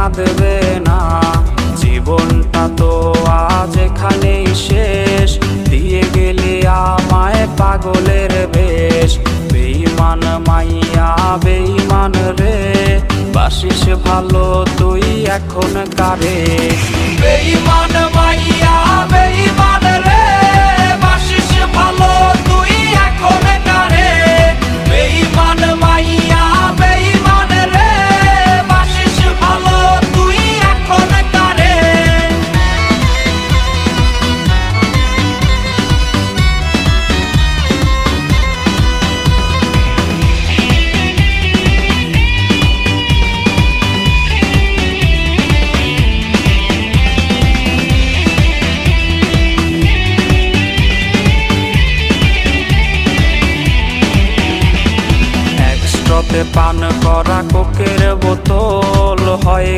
কাঁদবে না। জীবনটা তো আজ এখানেই শেষ, দিয়ে গেলি আমায় পাগলের বেশ। বেঈমান মাইয়া বেঈমান রে, বাসিস ভালো তুই এখন কারে। বেঈমান মাইয়া বেঈমান রে, বাসিস ভালো তুই এখন কারে। বেঈমান মাইয়া বেঈমান রে, বাসিস ভালো তুই এখন কারে। পান করা কোকের বোতল হয়